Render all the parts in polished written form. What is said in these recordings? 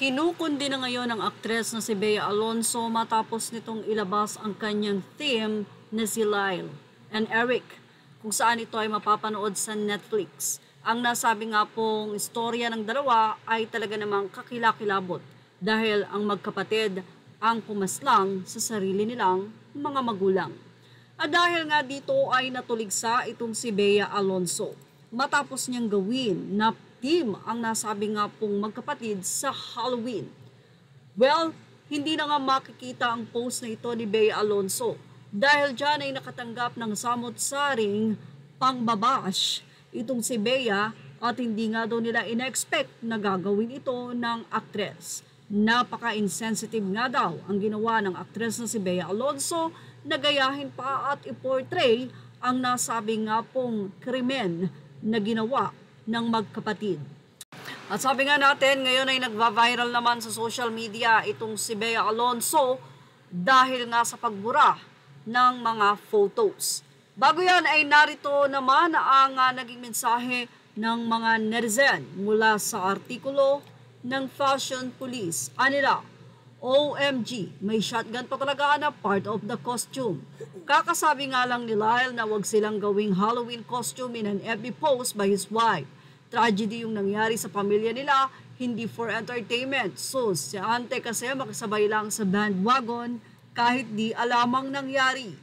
Kinukundi na ngayon ang aktres na si Bea Alonzo matapos nitong ilabas ang kanyang theme na si Lyle and Eric, kung saan ito ay mapapanood sa Netflix. Ang nasabi nga pong istorya ng dalawa ay talaga namang kakilakilabot dahil ang magkapatid ang pumaslang sa sarili nilang mga magulang. At dahil nga dito ay natuligsa itong si Bea Alonzo matapos niyang gawin na team ang nasabi nga pong magkapatid sa Halloween. Well, hindi na nga makikita ang post na ito ni Bea Alonzo dahil dyan ay nakatanggap ng samot-saring pangbabash itong si Bea at hindi nga daw nila in-expect na gagawin ito ng aktres. Napaka-insensitive nga daw ang ginawa ng aktres na si Bea Alonzo na gayahin pa at i-portray ang nasabi nga pong krimen na ginawa ng magkapatid. At sabi nga natin, ngayon ay nagva-viral naman sa social media itong si Bea Alonzo dahil nga sa pagbura ng mga photos. Bago yan ay narito naman ang naging mensahe ng mga netizen mula sa artikulo ng Fashion Police. Anila, OMG, may shotgun pa talaga na part of the costume. Kakasabi nga lang ni Lyle na wag silang gawing Halloween costume in an FB post by his wife. Tragedy yung nangyari sa pamilya nila, hindi for entertainment. So, si ante kasi makisabay lang sa bandwagon kahit di alamang nangyari.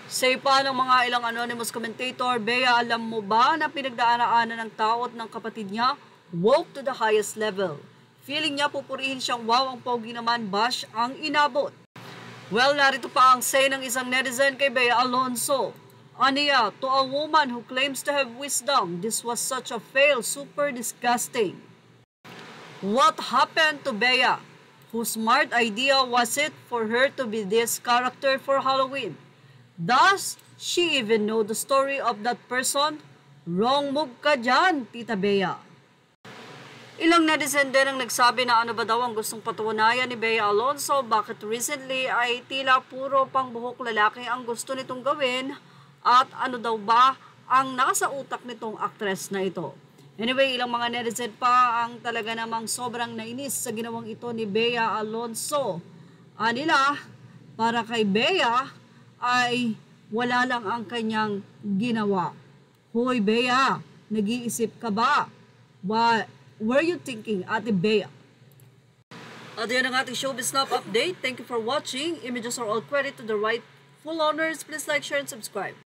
Say pa ng mga ilang anonymous commentator, Bea, alam mo ba na pinagdaanan ng tao at ng kapatid niya? Woke to the highest level. Feeling niya pupurihin siyang wow, ang pogi naman, bash ang inabot. Well, narito pa ang say ng isang netizen kay Bea Alonzo. Aniya, to a woman who claims to have wisdom, this was such a fail, super disgusting. What happened to Bea? Whose smart idea was it for her to be this character for Halloween? Does she even know the story of that person? Wrong move ka dyan, Tita Bea. Ilang netizen din ang nagsabi na ano ba daw ang gustong patunayan ni Bea Alonzo, bakit recently ay tila puro pang buhok lalaki ang gusto nitong gawin at ano daw ba ang nasa utak nitong aktres na ito. Anyway, ilang mga netizen pa ang talaga namang sobrang nainis sa ginawang ito ni Bea Alonzo. Anila, para kay Bea ay wala lang ang kanyang ginawa. Hoy Bea, nag-iisip ka ba? What were you thinking, Ate Bea? At yan ang ating Showbiz Snap update. Thank you for watching. Images are all credit to the rightful owners. Please like, share, and subscribe.